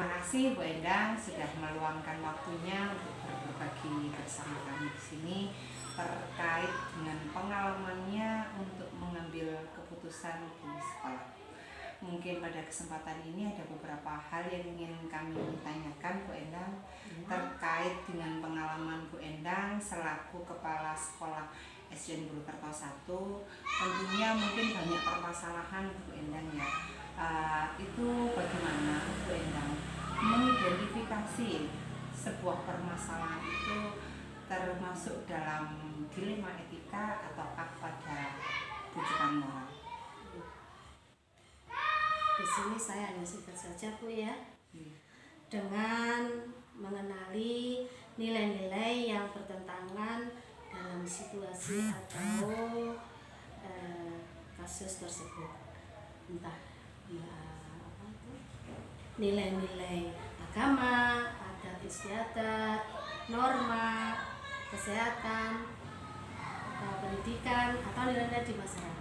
Terima kasih Bu Endang sudah meluangkan waktunya untuk berbagi bersama kami di sini terkait dengan pengalamannya untuk mengambil keputusan di sekolah. Mungkin pada kesempatan ini ada beberapa hal yang ingin kami tanyakan Bu Endang terkait dengan pengalaman Bu Endang selaku Kepala Sekolah SDN Purwokerto 1. Tentunya mungkin banyak permasalahan Bu Endang ya. Itu bagaimana Bu Endang mengidentifikasi sebuah permasalahan itu termasuk dalam dilema etika ataukah pada bujukan moral? Di sini saya hanya singkat saja Bu ya, dengan mengenali nilai-nilai yang bertentangan dalam situasi atau kasus tersebut, entah nilai-nilai agama, adat istiadat, norma, kesehatan, atau pendidikan, atau nilai-nilai di masyarakat.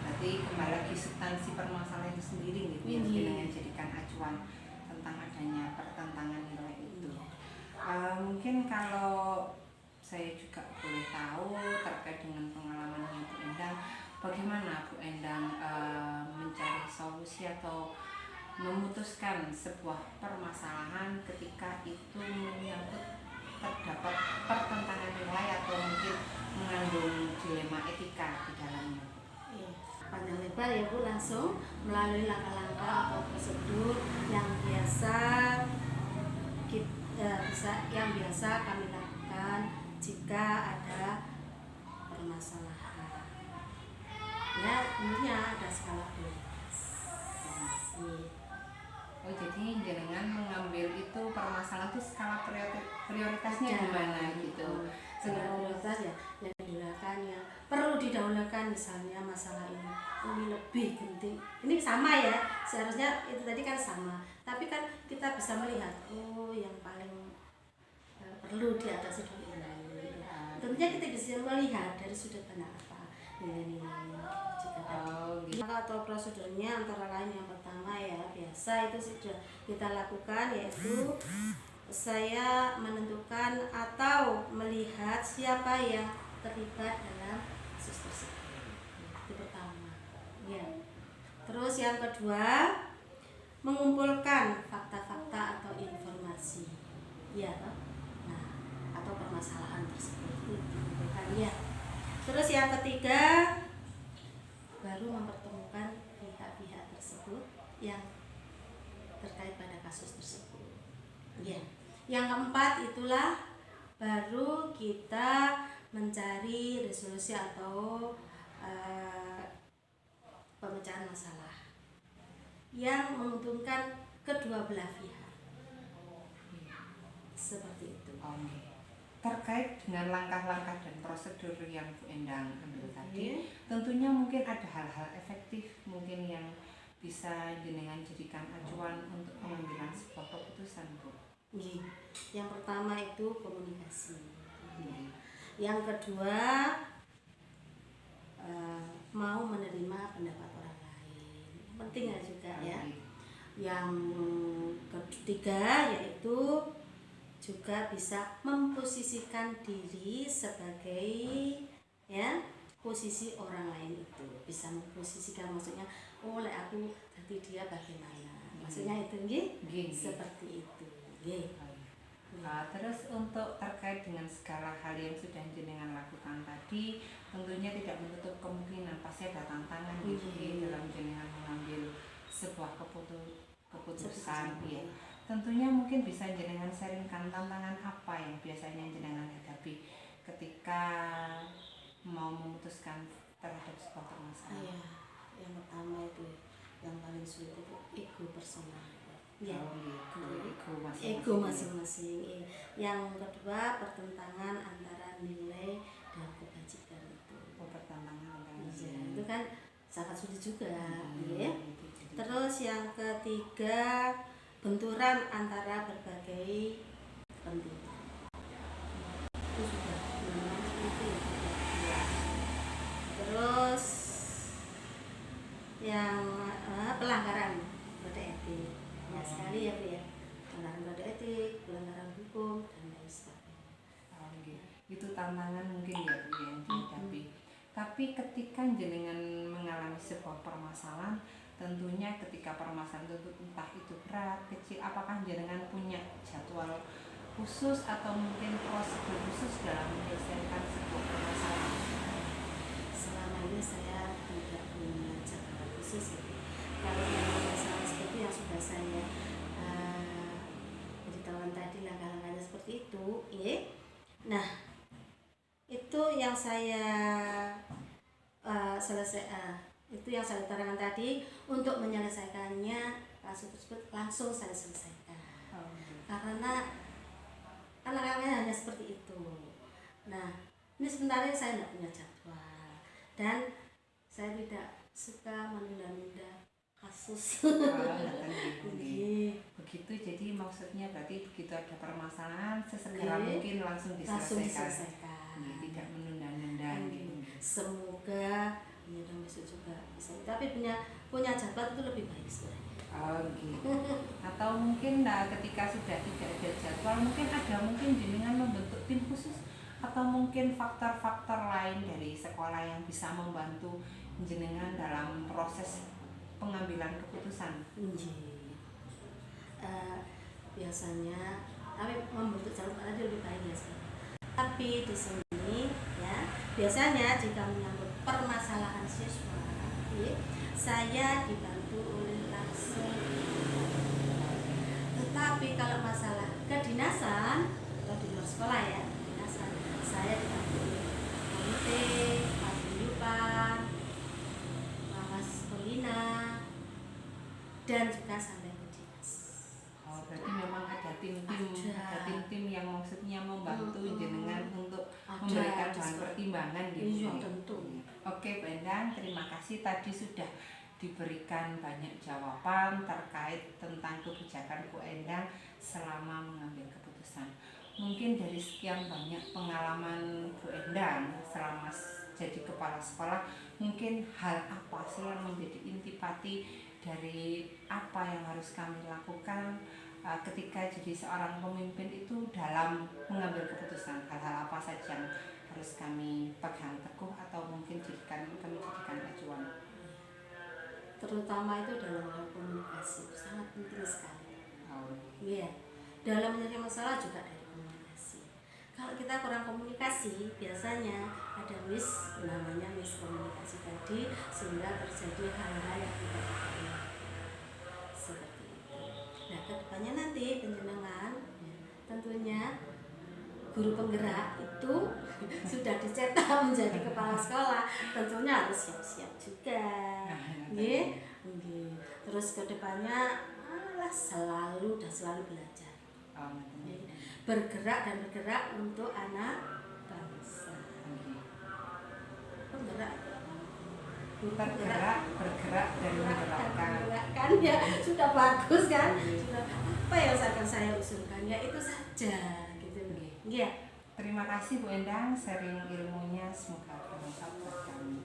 Berarti kembali lagi substansi permasalahan itu sendiri gitu yang dengan jadikan acuan tentang adanya pertentangan nilai itu. Mungkin kalau saya juga boleh tahu terkait dengan pengalamannya Bu Endang, bagaimana Bu Endang mencari solusi atau memutuskan sebuah permasalahan ketika itu menyangkut terdapat pertentangan nilai atau mungkin mengandung dilema etika di dalamnya? Panjang lebar ya Bu, langsung melalui langkah-langkah atau prosedur yang biasa kami lakukan jika ada permasalahan. Ya, tentunya ada skala prioritas. Oh, jadi jenengan mengambil itu permasalahan itu skala prioritasnya gimana gitu? Skala prioritas ya, yang didahulukan ya perlu didahulukan, misalnya masalah ini lebih penting. Ini sama ya, seharusnya itu tadi kan sama, tapi kan kita bisa melihat yang paling perlu diatasi dulu ini. Tentunya kita bisa melihat dari sudut pandang apa nilai-nilai jika tadi. Atau prosedurnya antara lain yang pertama ya biasa itu sudah kita lakukan, yaitu saya menentukan atau melihat siapa yang terlibat dalam kasus tersebut. Itu pertama. Ya. Terus yang kedua, mengumpulkan fakta-fakta atau informasi. Ya. Nah, atau permasalahan tersebut itu dikumpulkan ya. Terus yang ketiga, baru mempertemukan pihak-pihak tersebut yang terkait pada kasus tersebut. Ya. Yang keempat itulah baru kita mencari resolusi atau pemecahan masalah yang menguntungkan kedua belah pihak. Seperti itu. Terkait dengan langkah-langkah dan prosedur yang Bu Endang ambil tadi, tentunya mungkin ada hal-hal efektif mungkin yang bisa jenengan jadikan acuan untuk pengambilan sebuah keputusan, Bu. Yang pertama itu komunikasi. Yang kedua, mau menerima pendapat orang lain, penting ya juga ya. Yang ketiga yaitu juga bisa memposisikan diri sebagai ya posisi orang lain itu, bisa memposisikan, maksudnya oleh aku nanti dia bagaimana, maksudnya itu seperti itu. Terus untuk terkait dengan segala hal yang sudah jenengan lakukan tadi, tentunya tidak menutup kemungkinan pasti ada tantangan dalam jenengan mengambil sebuah keputusan. Ya. Tentunya mungkin bisa jenengan sharingkan tantangan apa yang biasanya jenengan hadapi ketika mau memutuskan terhadap sebuah permasalahan. Yang pertama itu yang paling sulit itu ego personal. Ego masing-masing. Yang kedua, pertentangan antara nilai dan kebajikan itu. Pertentangan antara itu kan sangat sulit juga. Terus yang ketiga, benturan antara berbagai kepentingan. Itu sudah Terus yang pelanggaran kode etik. sekali ya Bu ya, pelanggaran kode etik, pelanggaran hukum dan lain sebagainya. Itu tantangan mungkin ya Bu yang dihadapi. Tapi ketika jenengan mengalami sebuah permasalahan, tentunya ketika permasalahan itu entah itu berat, kecil, apakah jenengan punya jadwal khusus atau mungkin prosedur khusus dalam menyelesaikan sebuah permasalahan? Selama ini saya tidak punya jadwal khusus ya. Kalau yang masalah seperti yang sudah saya beritahukan tadi, langkah-langkahnya seperti itu, ya. Nah, itu yang saya itu yang saya terangkan tadi. Untuk menyelesaikannya, kasus tersebut langsung saya selesaikan. Karena langkahnya hanya seperti itu. Nah, ini sebenarnya saya tidak punya jadwal dan saya tidak suka menunda-nunda kasus. Begitu, jadi maksudnya berarti begitu ada permasalahan sesegera mungkin langsung diselesaikan. Tidak menunda-nunda. Semoga ya dan besok juga bisa. Tapi punya jadwal itu lebih baik sebenarnya. Atau mungkin ketika sudah tidak ada jadwal, mungkin jenengan membentuk tim khusus atau mungkin faktor-faktor lain dari sekolah yang bisa membantu jenengan dalam proses pengambilan keputusan. Biasanya kami membentuk jadwal aja lebih baik ya. Tapi di sini ya biasanya jika menyangkut permasalahan siswa, saya dibantu oleh langsung. Tetapi kalau masalah kedinasan atau di luar sekolah ya, kedinasan, saya dibantu oleh komite, paguyuban, pengawas pembina, dan juga sampai ke dinas. Berarti memang ada tim-tim yang maksudnya membantu jenengan untuk memberikan bahan pertimbangan gitu. Iya, tentu. Oke, Bu Endang, terima kasih tadi sudah diberikan banyak jawaban terkait tentang kebijakan Bu Endang selama mengambil keputusan. Mungkin dari sekian banyak pengalaman Bu Endang selama jadi kepala sekolah, mungkin hal apa sih yang menjadi intipati dari apa yang harus kami lakukan ketika jadi seorang pemimpin itu dalam mengambil keputusan? Hal-hal apa saja yang harus kami pegang teguh atau mungkin kami jadikan acuan? Terutama itu dalam hal komunikasi, sangat penting sekali. Iya, dalam menyelesaikan masalah juga dari komunikasi. Kalau kita kurang komunikasi, biasanya ada namanya miskomunikasi tadi, sehingga terjadi hal-hal yang tidak baik seperti itu. Nah, kedepannya nanti penjenengan tentunya guru penggerak itu sudah dicetak menjadi kepala sekolah, tentunya harus siap-siap juga. Terus kedepannya selalu belajar, bergerak untuk anak bangsa. Bergerak dan menggerakkan ya sudah bagus kan. Sudah apa yang akan saya usulkan ya itu saja gitu. Terima kasih Bu Endang, sharing ilmunya, semoga bermanfaat buat kami.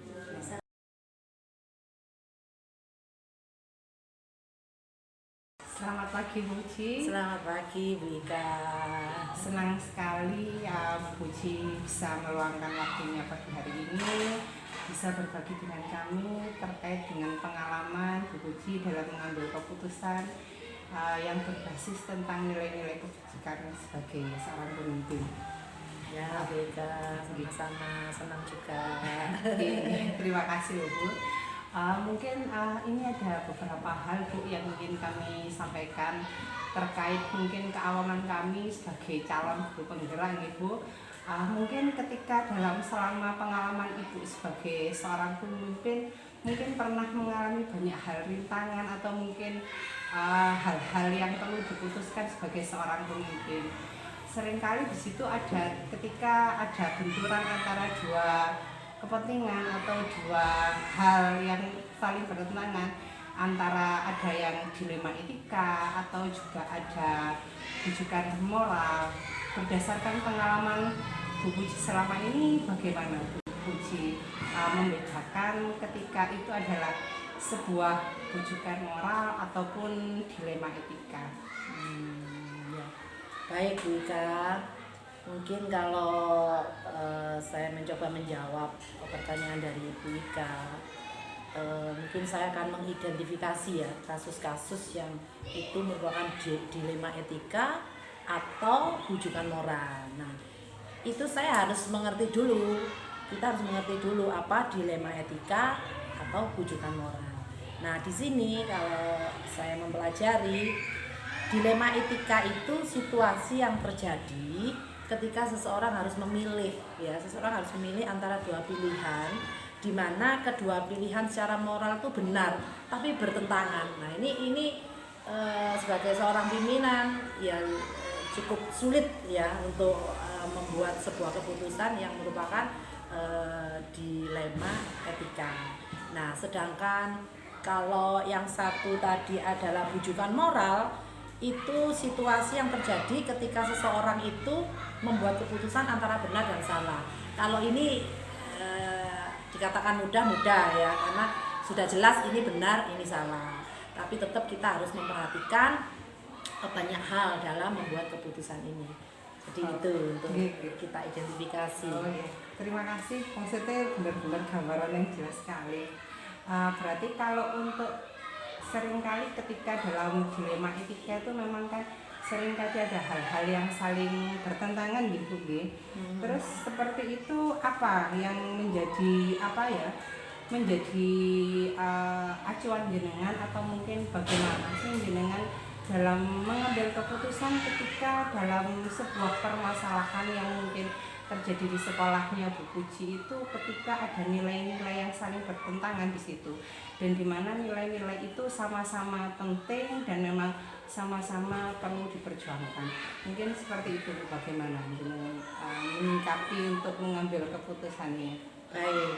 Selamat pagi Bu Ci. Selamat pagi Bu Ika. Senang sekali ya Bu Ci bisa meluangkan waktunya pagi hari ini, bisa berbagi dengan kami terkait dengan pengalaman Bu Ci dalam mengambil keputusan yang berbasis tentang nilai-nilai kebajikan sebagai seorang pemimpin. Ya Bu Ika, sama-sama senang juga. Terima kasih Bu. Mungkin ini ada beberapa hal Bu yang ingin kami sampaikan terkait mungkin keawaman kami sebagai calon guru penggerak Ibu. Mungkin ketika selama pengalaman Ibu sebagai seorang pemimpin mungkin pernah mengalami banyak hal rintangan atau mungkin hal-hal yang perlu diputuskan sebagai seorang pemimpin. Seringkali di situ ketika ada benturan antara dua kepentingan atau dua hal yang saling bertentangan, antara ada yang dilema etika atau juga ada rujukan moral. Berdasarkan pengalaman Bu Puji selama ini, bagaimana Bu Puji membedakan ketika itu adalah sebuah rujukan moral ataupun dilema etika. Ya. Baik Bu Ika, mungkin kalau saya mencoba menjawab pertanyaan dari Bu Ika, mungkin saya akan mengidentifikasi ya kasus-kasus yang itu merupakan dilema etika atau rujukan moral. Nah, itu saya harus mengerti dulu, kita harus mengerti dulu apa dilema etika atau rujukan moral. Nah, di sini kalau saya mempelajari dilema etika itu situasi yang terjadi ketika seseorang harus memilih, ya, seseorang harus memilih antara dua pilihan, di mana kedua pilihan secara moral itu benar, tapi bertentangan. Nah, ini sebagai seorang pimpinan ya cukup sulit ya untuk membuat sebuah keputusan yang merupakan dilema etika. Nah, sedangkan kalau yang satu tadi adalah rujukan moral, itu situasi yang terjadi ketika seseorang itu membuat keputusan antara benar dan salah. Kalau ini dikatakan mudah ya, karena sudah jelas ini benar, ini salah. Tapi tetap kita harus memperhatikan banyak hal dalam membuat keputusan ini. Jadi itu untuk kita identifikasi. Iya. Terima kasih, maksudnya benar-benar gambaran yang jelas sekali. Berarti kalau untuk seringkali ketika dalam dilema etika itu memang kan seringkali ada hal-hal yang saling bertentangan gitu, Terus seperti itu apa yang menjadi menjadi acuan jenengan atau mungkin bagaimana sih jenengan dalam mengambil keputusan ketika dalam sebuah permasalahan yang mungkin terjadi di sekolahnya Bu Puji itu ketika ada nilai-nilai yang saling bertentangan di situ, dan di mana nilai-nilai itu sama-sama penting dan memang sama-sama perlu diperjuangkan. Mungkin seperti itu, bagaimana menyikapi untuk mengambil keputusannya? Baik,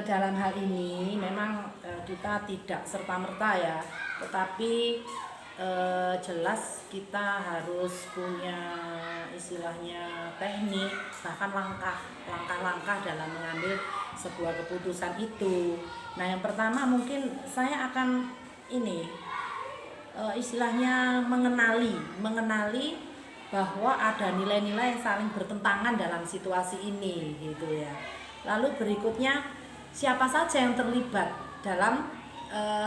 dalam hal ini memang kita tidak serta-merta ya, tetapi jelas kita harus punya istilahnya teknik, bahkan langkah-langkah dalam mengambil sebuah keputusan itu. Nah, yang pertama mungkin saya akan istilahnya mengenali bahwa ada nilai-nilai yang saling bertentangan dalam situasi ini gitu ya. Lalu berikutnya siapa saja yang terlibat dalam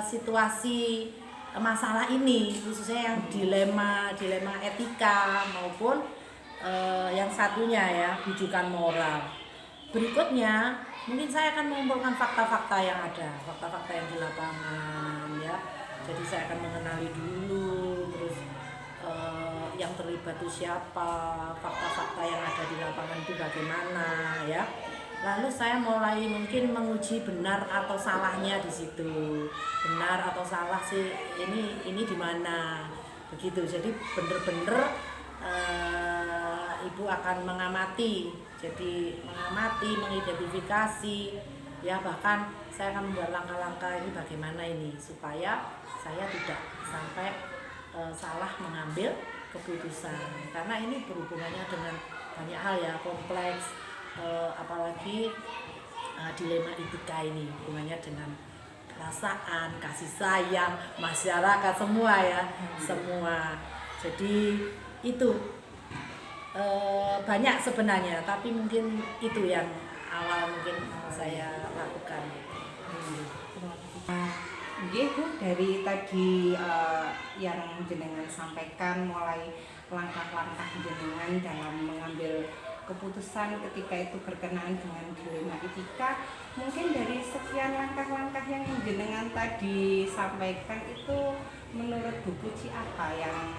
situasi masalah ini, khususnya yang dilema etika maupun yang satunya ya rujukan moral. Berikutnya mungkin saya akan mengumpulkan fakta-fakta yang ada, fakta-fakta yang di lapangan ya. Jadi saya akan mengenali dulu, terus yang terlibat itu siapa, fakta-fakta yang ada di lapangan itu bagaimana ya. Lalu saya mulai mungkin menguji benar atau salahnya di situ. Benar atau salah sih ini di mana. Begitu. Jadi bener-bener Ibu akan mengamati. Jadi mengamati, mengidentifikasi ya, bahkan saya akan membuat langkah-langkah ini bagaimana ini supaya saya tidak sampai salah mengambil keputusan. Karena ini berhubungannya dengan banyak hal ya, kompleks. Apalagi dilema etika ini hubungannya dengan perasaan, kasih sayang, masyarakat semua ya, semua. Jadi itu banyak sebenarnya, tapi mungkin itu yang awal mungkin saya lakukan. Bu, dari tadi yang jenengan sampaikan, mulai langkah-langkah jenengan dalam mengambil keputusan ketika itu berkenaan dengan dilema etika, mungkin dari sekian langkah-langkah yang jenengan tadi sampaikan itu menurut Bu Puji apa yang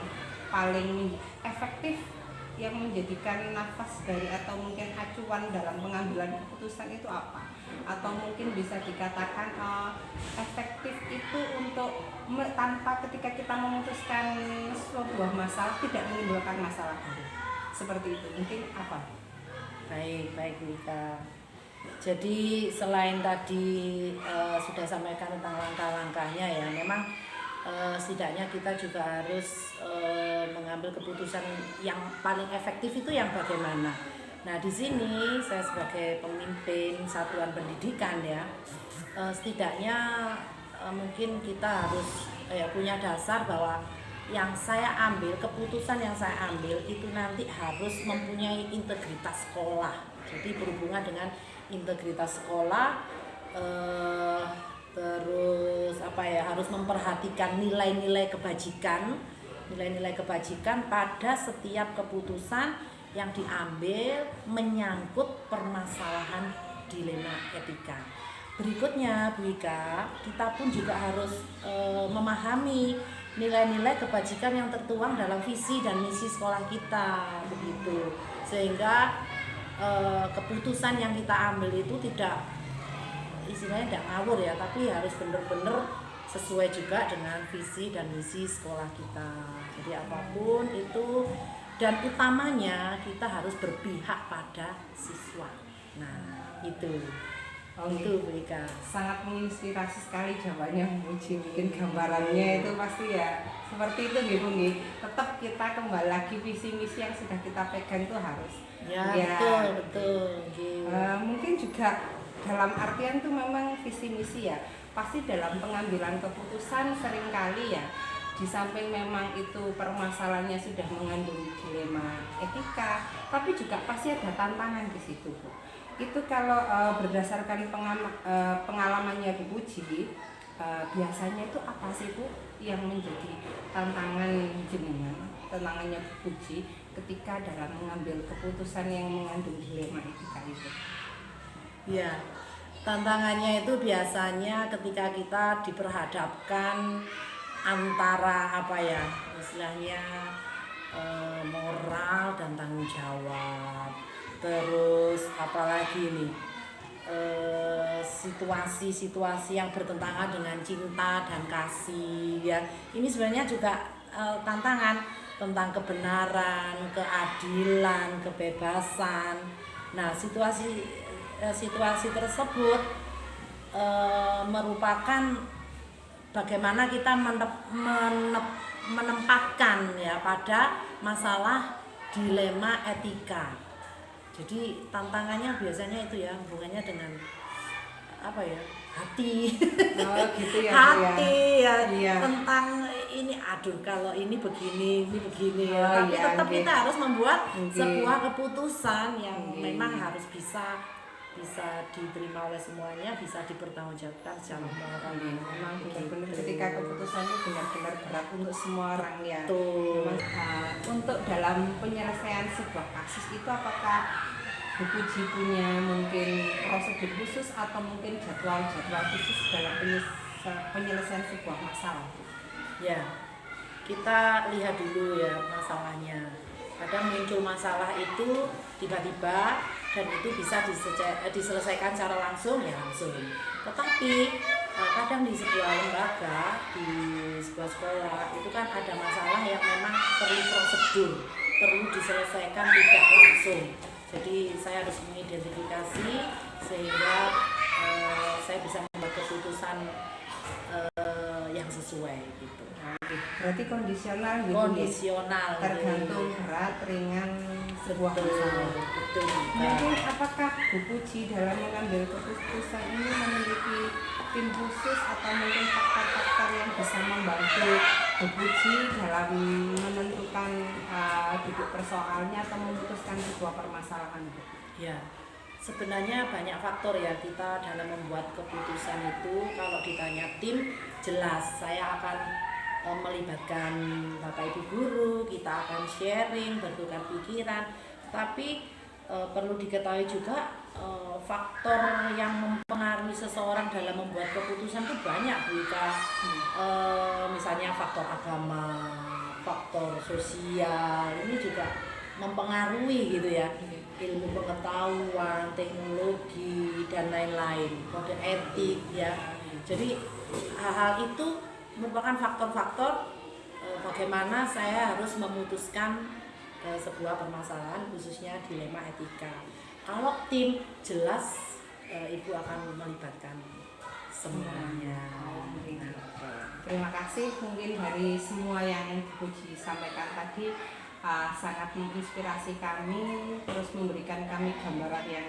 paling efektif yang menjadikan nafas dari atau mungkin acuan dalam pengambilan keputusan itu apa? Atau mungkin bisa dikatakan efektif itu untuk tanpa ketika kita memutuskan sebuah masalah tidak menimbulkan masalah baru. Seperti itu, mungkin apa? Baik Wika. Jadi selain tadi sudah sampaikan tentang langkah-langkahnya ya, memang setidaknya kita juga harus mengambil keputusan yang paling efektif itu yang bagaimana. Nah, di sini saya sebagai pemimpin satuan pendidikan ya, setidaknya mungkin kita harus punya dasar bahwa yang saya ambil, keputusan yang saya ambil itu nanti harus mempunyai integritas sekolah. Jadi berhubungan dengan integritas sekolah, terus harus memperhatikan nilai-nilai kebajikan pada setiap keputusan yang diambil menyangkut permasalahan dilema etika. Berikutnya Bu Ika, kita pun juga harus memahami nilai-nilai kebajikan yang tertuang dalam visi dan misi sekolah kita, begitu. Sehingga keputusan yang kita ambil itu tidak istilahnya tidak ngawur ya, tapi harus benar-benar sesuai juga dengan visi dan misi sekolah kita. Jadi apapun itu, dan utamanya kita harus berpihak pada siswa. Nah, itu. Itu Bu Ika. Sangat menginspirasi sekali jawabannya Bu Puji. Mungkin gambarannya itu pasti ya seperti itu gitu nih. Tetap kita kembali lagi visi misi yang sudah kita pegang itu harus. Ya, betul. Mungkin juga dalam artian itu memang visi misi ya. Pasti dalam pengambilan keputusan seringkali ya, di samping memang itu permasalahannya sudah mengandung dilema etika, tapi juga pasti ada tantangan di situ, Bu. Itu kalau berdasarkan pengalamannya Bu Puji, biasanya itu apa sih Bu yang menjadi tantangannya Bu Puji ketika dalam mengambil keputusan yang mengandung dilema etika itu? Ya, tantangannya itu biasanya ketika kita diperhadapkan antara istilahnya moral dan tanggung jawab. Terus apalagi nih situasi-situasi yang bertentangan dengan cinta dan kasih ya. Ini sebenarnya juga tantangan tentang kebenaran, keadilan, kebebasan. Nah, situasi tersebut merupakan bagaimana kita menempatkan ya pada masalah dilema etika. Jadi tantangannya biasanya itu ya hubungannya dengan hati. Oh, gitu ya, hati ya. Iya. Tentang ini kalau ini begini ya. Tapi iya, tetap kita harus membuat okay. sebuah keputusan yang memang harus bisa diterima oleh semuanya, bisa dipertanggungjawabkan secara moral. Memang benar-benar ketika keputusannya benar-benar berat untuk semua orang ya. Betul. Untuk dalam penyelesaian sebuah kasus itu apakah Bu Puji punya mungkin prosedur khusus atau mungkin jadwal khusus dalam penyelesaian sebuah masalah? Ya, kita lihat dulu ya masalahnya. Kadang muncul masalah itu tiba-tiba dan itu bisa diselesaikan secara langsung ya langsung. Tetapi kadang di sebuah lembaga, di sebuah sekolah itu kan ada masalah yang memang perlu prosedur, perlu diselesaikan tidak langsung. Jadi saya harus mengidentifikasi sehingga saya bisa membuat keputusan yang sesuai gitu. Berarti kondisional gitu. Kondisional. Tergantung berat ringan sebuah masalah. Betul. Mungkin apakah Bu Puji dalam mengambil keputusan ini memiliki tim khusus atau mungkin faktor-faktor yang bisa membantu Bu Puji dalam menentukan duduk persoalannya atau memutuskan sebuah permasalahan? Ya, sebenarnya banyak faktor ya kita dalam membuat keputusan itu. Kalau ditanya tim, jelas saya akan melibatkan Bapak Ibu guru, kita akan sharing, bertukar pikiran. Tapi perlu diketahui juga faktor yang mempengaruhi seseorang dalam membuat keputusan itu banyak Bu Ika. Misalnya faktor agama, faktor sosial, ini juga mempengaruhi gitu ya. Ilmu pengetahuan, teknologi dan lain-lain, kode etik ya. Jadi hal-hal itu merupakan faktor-faktor bagaimana saya harus memutuskan sebuah permasalahan khususnya dilema etika. Kalau tim jelas Ibu akan melibatkan semuanya. Terima kasih mungkin dari semua yang Bu Puji sampaikan tadi sangat menginspirasi kami, terus memberikan kami gambaran yang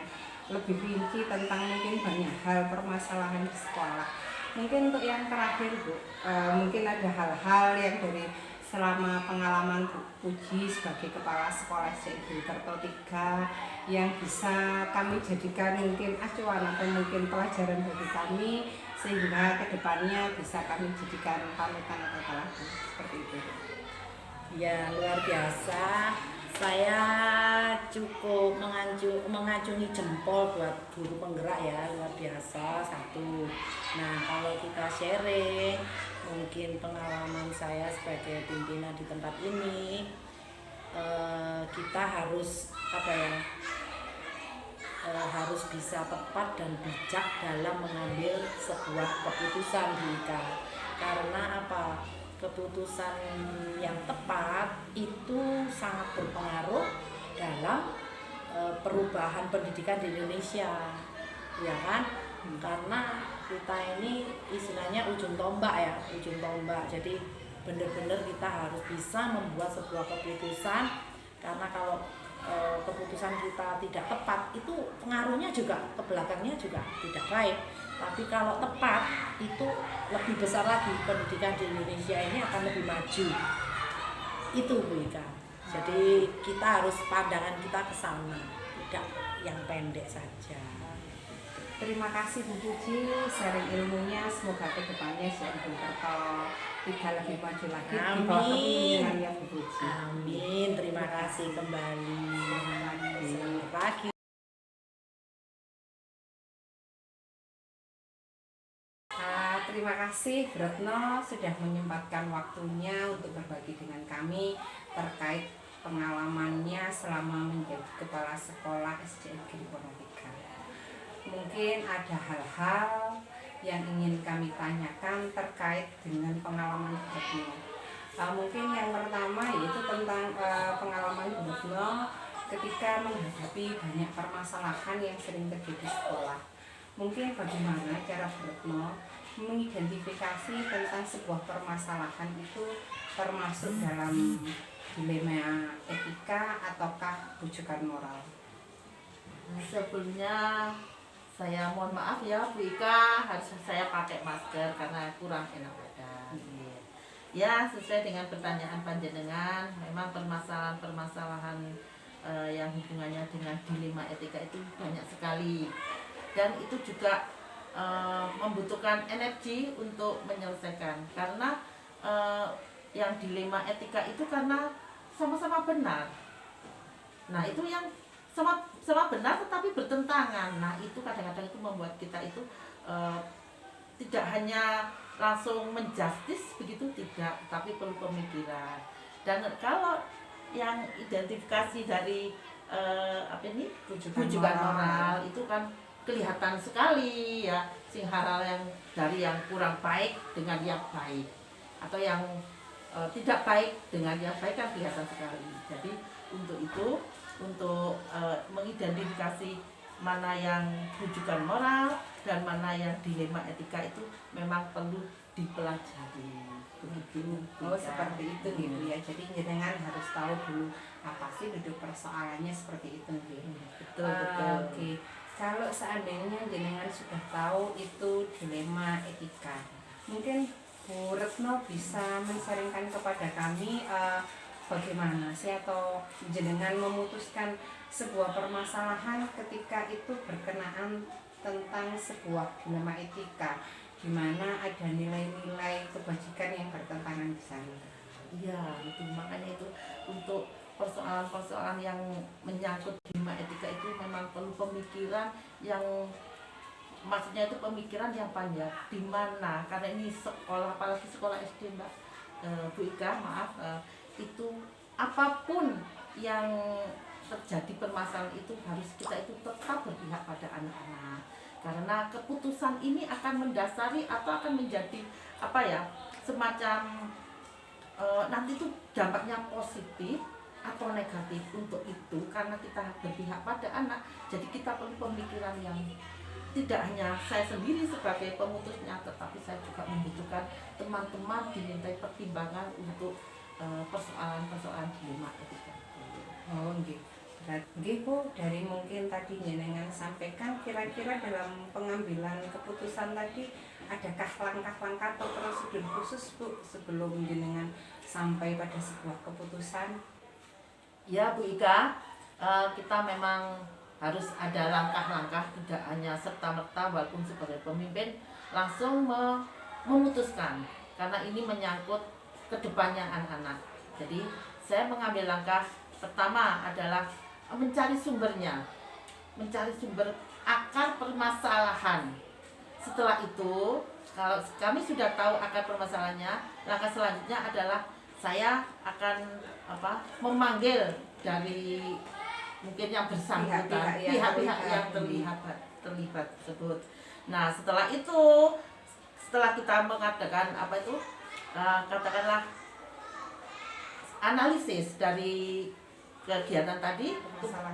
lebih rinci tentang mungkin banyak hal permasalahan di sekolah. Mungkin untuk yang terakhir Bu, mungkin ada hal-hal yang dari selama pengalaman Bu Puji sebagai kepala sekolah SD Kerto 3 yang bisa kami jadikan mungkin acuan atau mungkin pelajaran bagi kami sehingga kedepannya bisa kami jadikan panutan atau teladan seperti itu. Ya, luar biasa. Saya cukup mengacungi jempol buat guru penggerak ya, luar biasa satu. Nah, kalau kita sharing mungkin pengalaman saya sebagai pimpinan di tempat ini, kita harus harus bisa tepat dan bijak dalam mengambil sebuah keputusan Ika. Karena apa? Keputusan yang tepat itu sangat berpengaruh dalam perubahan pendidikan di Indonesia, ya kan? Karena kita ini istilahnya ujung tombak ya, ujung tombak. Jadi benar-benar kita harus bisa membuat sebuah keputusan, karena kalau keputusan kita tidak tepat itu pengaruhnya juga ke belakangnya juga tidak baik. Tapi kalau tepat itu lebih besar lagi, pendidikan di Indonesia ini akan lebih maju. Itu Bu Ika. Jadi kita harus pandangan kita ke sana, tidak yang pendek saja. Terima kasih Bu Puji sharing ilmunya, semoga kedepannya SD Kerto 3 lebih maju lagi. Amin. Bu Puji. Amin. Terima kasih kembali. Selamat pagi. Terima kasih Retno sudah menyempatkan waktunya untuk berbagi dengan kami terkait pengalamannya selama menjadi kepala sekolah SD Negeri Purworejo. Mungkin ada hal-hal yang ingin kami tanyakan terkait dengan pengalaman Retno. Mungkin yang pertama yaitu tentang pengalaman Retno ketika menghadapi banyak permasalahan yang sering terjadi di sekolah. Mungkin bagaimana cara Retno mengidentifikasi tentang sebuah permasalahan itu termasuk dalam dilema etika ataukah rujukan moral. Sebelumnya saya mohon maaf ya Bu Ika, harus saya pakai masker karena kurang enak badan. Ya, sesuai dengan pertanyaan panjenengan, memang permasalahan-permasalahan yang hubungannya dengan dilema etika itu banyak sekali, dan itu juga membutuhkan energi untuk menyelesaikan, karena yang dilema etika itu karena sama-sama benar. Nah, itu yang sama benar tetapi bertentangan. Nah, itu kadang-kadang itu membuat kita itu tidak hanya langsung menjustis begitu, tidak, tapi perlu pemikiran. Dan kalau yang identifikasi dari rujukan moral itu kan kelihatan sekali ya, hal yang dari yang kurang baik dengan yang baik, atau yang tidak baik dengan yang baik kan kelihatan sekali. Jadi untuk itu, untuk mengidentifikasi mana yang rujukan moral dan mana yang dilema etika itu memang perlu dipelajari. Begitu. Oh, seperti itu gitu ya. Jadi jenengan harus tahu dulu apa sih duduk persoalannya seperti itu gitu. Betul. Oke. Kalau seandainya jenengan sudah tahu itu dilema etika, mungkin Bu Retno bisa men-sharingkan kepada kami bagaimana sih atau jenengan memutuskan sebuah permasalahan ketika itu berkenaan tentang sebuah dilema etika, di mana ada nilai-nilai kebajikan yang bertentangan di sana. Iya, itu makanya itu untuk persoalan-persoalan yang menyangkut dilema etika itu memang perlu pemikiran yang, maksudnya itu pemikiran yang panjang. Di mana, karena ini sekolah, apalagi sekolah SD Mbak Bu Ika, maaf, itu apapun yang terjadi permasalahan itu harus kita itu tetap berpihak pada anak-anak, karena keputusan ini akan mendasari atau akan menjadi semacam nanti itu dampaknya positif atau negatif. Untuk itu, karena kita berpihak pada anak, jadi kita perlu pemikiran yang tidak hanya saya sendiri sebagai pemutusnya, tetapi saya juga membutuhkan teman-teman dimintai pertimbangan untuk persoalan-persoalan dilema etika. Oh, gitu. Berarti Bu, dari mungkin tadi jenengan sampaikan, kira-kira dalam pengambilan keputusan tadi adakah langkah-langkah atau prosedur khusus Bu sebelum jenengan sampai pada sebuah keputusan? Ya Bu Ika, kita memang harus ada langkah-langkah, tidak hanya serta-merta walaupun sebagai pemimpin langsung memutuskan, karena ini menyangkut kedepannya anak-anak. Jadi saya mengambil langkah pertama adalah mencari sumbernya, mencari sumber akar permasalahan. Setelah itu, kalau kami sudah tahu akar permasalahannya, langkah selanjutnya adalah saya akan memanggil dari mungkin yang bersangkutan, pihak-pihak yang terlibat tersebut. Nah, setelah itu, setelah kita mengadakan katakanlah analisis dari kegiatan tadi,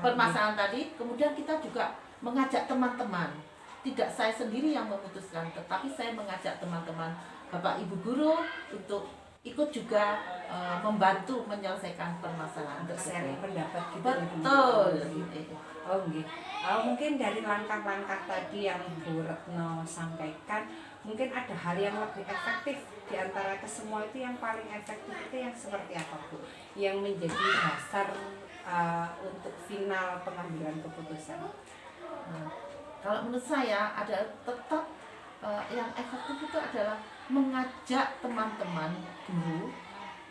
permasalahan tadi, kemudian kita juga mengajak teman-teman. Tidak saya sendiri yang memutuskan, tetapi saya mengajak teman-teman Bapak Ibu guru untuk ikut juga membantu menyelesaikan permasalahan Untuk tersebut. sharing pendapat gitu. Betul. Mungkin dari langkah-langkah tadi yang Bu Retno sampaikan, mungkin ada hal yang lebih efektif di antara kesemua itu. Yang paling efektif itu yang seperti apa Bu? Yang menjadi dasar untuk final pengambilan keputusan. Nah, kalau menurut saya ada tetap yang efektif itu adalah mengajak teman-teman guru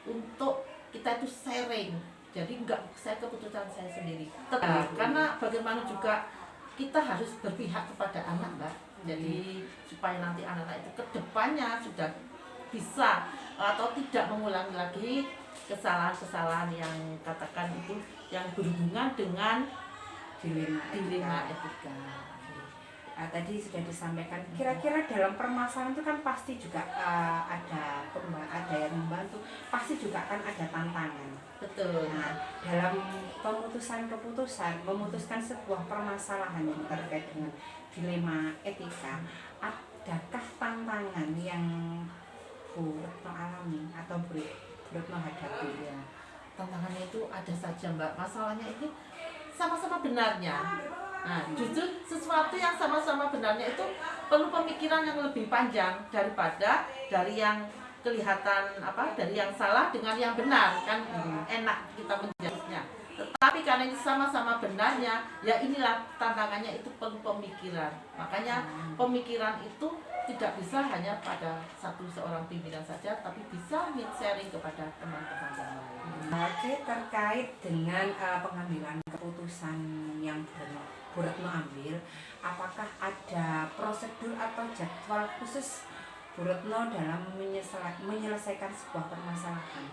untuk kita itu sharing. Jadi enggak saya keputusan saya sendiri. Tetap, karena bagaimana juga kita harus berpihak kepada anak, Mbak. Jadi supaya nanti anak-anak itu kedepannya sudah bisa atau tidak mengulangi lagi kesalahan-kesalahan yang katakan itu yang berhubungan dengan dilema etika. Tadi sudah disampaikan, kira-kira dalam permasalahan itu kan pasti juga ada yang membantu, pasti juga kan ada tantangan. Betul. Nah, dalam memutuskan sebuah permasalahan yang terkait dengan dilema etika, adakah tantangan yang Bu Retno alami atau Bu Retno hadapi? Ya, tantangannya itu ada saja, Mbak. Masalahnya ini sama-sama benarnya. Nah, justru sesuatu yang sama-sama benarnya itu perlu pemikiran yang lebih panjang daripada dari yang kelihatan dari yang salah dengan yang benar, kan enak kita menjawabnya. Tetapi karena ini sama-sama benarnya, ya inilah tantangannya, itu perlu pemikiran. Makanya pemikiran itu tidak bisa hanya pada seorang pimpinan saja, tapi bisa sharing kepada teman-teman yang lain. Oke, terkait dengan pengambilan keputusan yang Bu Retno ambil, apakah ada prosedur atau jadwal khusus Bu Retno dalam menyelesaikan sebuah permasalahan?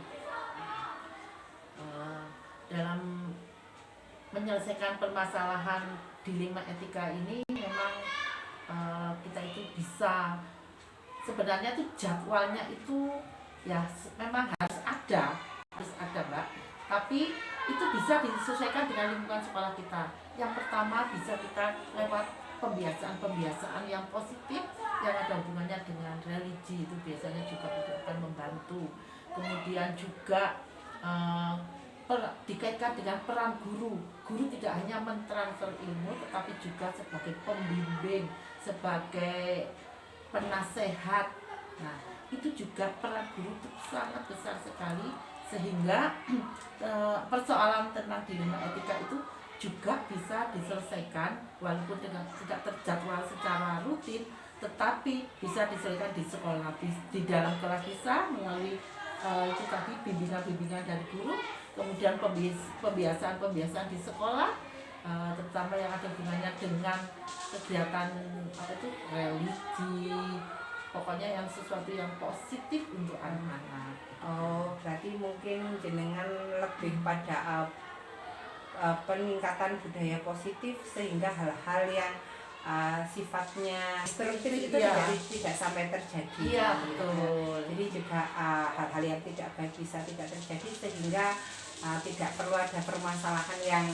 Dalam menyelesaikan permasalahan dilema etika ini memang kita itu bisa, sebenarnya itu jadwalnya itu ya memang harus ada Mbak, tapi itu bisa disesuaikan dengan lingkungan sekolah kita. Yang pertama bisa kita lewat pembiasaan yang positif yang ada hubungannya dengan religi, itu biasanya juga akan membantu. Kemudian juga dikaitkan dengan peran guru. Guru tidak hanya mentransfer ilmu, tetapi juga sebagai pembimbing, sebagai penasehat. Nah, itu juga peran guru itu sangat besar sekali, sehingga persoalan tentang dilema etika itu juga bisa diselesaikan walaupun tidak terjadwal secara rutin, tetapi bisa diselesaikan di sekolah, di dalam kelas bisa melalui itu tadi bimbingan dari guru, kemudian pembiasaan di sekolah, terutama yang ada hubungannya dengan kegiatan religi, pokoknya yang sesuatu yang positif untuk anak-anak. Berarti mungkin jenengan lebih pada peningkatan budaya positif, sehingga hal-hal yang sifatnya destruktif itu tidak sampai terjadi. Iya, betul. Jadi juga hal-hal yang tidak baik bisa tidak terjadi, sehingga tidak perlu ada permasalahan yang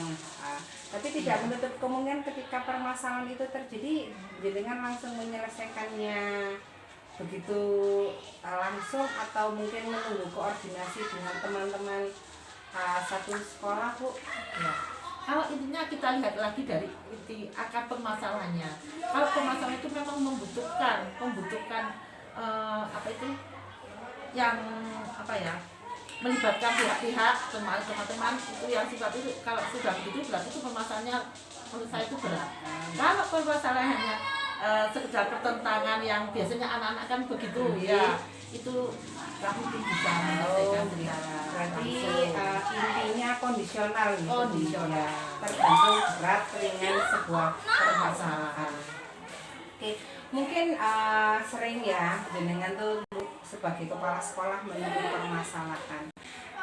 tapi tidak menutup kemungkinan ketika permasalahan itu terjadi jenengan langsung menyelesaikannya begitu langsung, atau mungkin menunggu koordinasi dengan teman-teman satu sekolah, Bu. Ya, kalau intinya kita lihat lagi dari inti akar permasalahannya. Kalau permasalahan itu memang membutuhkan apa itu yang apa ya, melibatkan pihak-pihak, teman-teman itu yang sifat itu, kalau sudah begitu berarti itu permasalahannya menurut saya itu berat. Kalau permasalahannya sekedar pertentangan yang biasanya anak-anak kan begitu ya, itu kami mungkin bisa menyelesaikan dengan Berarti langsung. intinya kondisional gitu. Kondisional. Tergantung berat ringan sebuah permasalahan. Oke, mungkin sering ya jenengan tuh sebagai kepala sekolah menemui permasalahan.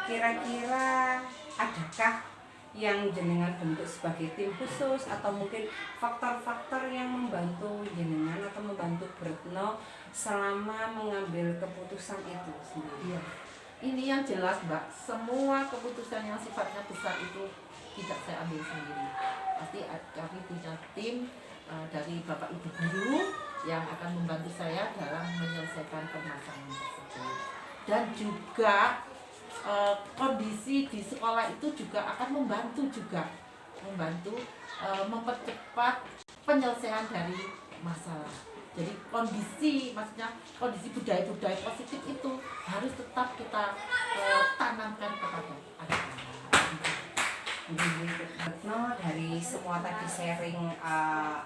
Kira-kira adakah yang jenengan bentuk sebagai tim khusus atau mungkin faktor-faktor yang membantu jenengan atau membantu Bu Retno selama mengambil keputusan itu sendiri? Iya. Ini yang jelas Mbak, semua keputusan yang sifatnya besar itu tidak saya ambil sendiri. Pasti kami punya tim dari Bapak Ibu guru yang akan membantu saya dalam menyelesaikan permasalahan tersebut. Dan juga kondisi di sekolah itu juga akan membantu mempercepat penyelesaian dari masalah. Jadi maksudnya kondisi budaya-budaya positif itu harus tetap kita tanamkan kepada anak-anak. Bu Retno, dari semua tadi sharing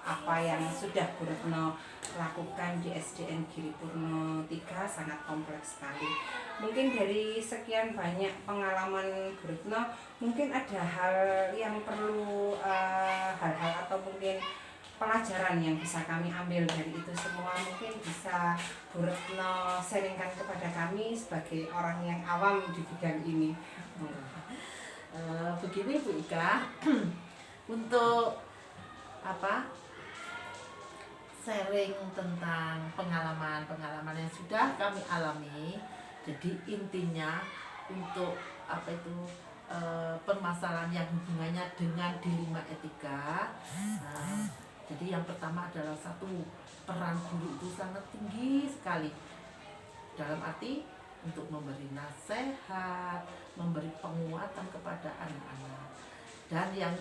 apa yang sudah Bu Retno lakukan di SDN Giri Purno 3 sangat kompleks sekali. Mungkin dari sekian banyak pengalaman Bu Retno, mungkin ada hal yang perlu hal-hal atau mungkin pelajaran yang bisa kami ambil dari itu semua, mungkin bisa Bu Retno sharingkan kepada kami sebagai orang yang awam di bidang ini. Begini Bu Ika, untuk sharing tentang pengalaman yang sudah kami alami. Jadi intinya untuk permasalahan yang hubungannya dengan dilema etika. Jadi yang pertama adalah satu, peran guru itu sangat tinggi sekali dalam arti untuk memberi nasihat, memberi penguatan kepada anak-anak. Dan yang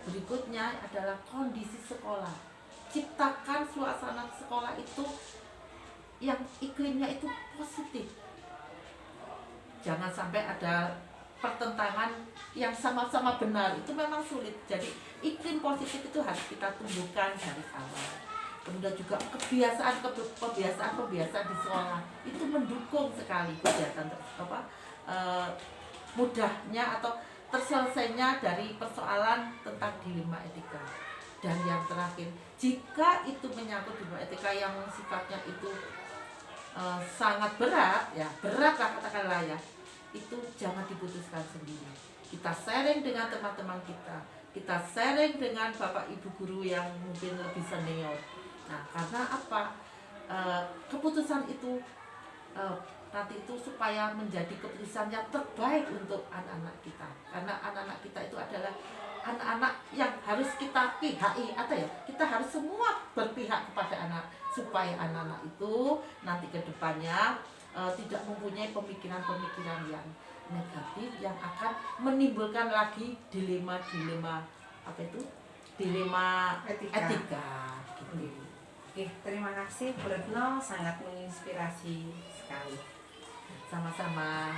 berikutnya adalah kondisi sekolah. Ciptakan suasana sekolah itu yang iklimnya itu positif. Jangan sampai ada pertentangan yang sama-sama benar, itu memang sulit. Jadi iklim positif itu harus kita tumbuhkan dari awal. Kemudian juga kebiasaan di sekolah itu mendukung sekali kegiatan mudahnya atau terselesainya dari persoalan tentang dilema etika. Dan yang terakhir, jika itu menyangkut dilema etika yang sifatnya itu sangat berat lah katakanlah ya, itu jangan diputuskan sendiri. Kita sharing dengan teman-teman kita sharing dengan Bapak Ibu guru yang mungkin lebih senior. Nah, karena apa? Keputusan itu nanti itu supaya menjadi keputusan yang terbaik untuk anak-anak kita. Karena anak-anak kita itu adalah anak-anak yang harus kita pihaki, atau ya, kita harus semua berpihak kepada anak supaya anak-anak itu nanti ke depannya tidak mempunyai pemikiran-pemikiran yang negatif yang akan menimbulkan lagi dilema etika gitu. Oke, terima kasih Bu Retno, sangat menginspirasi sekali. Sama-sama.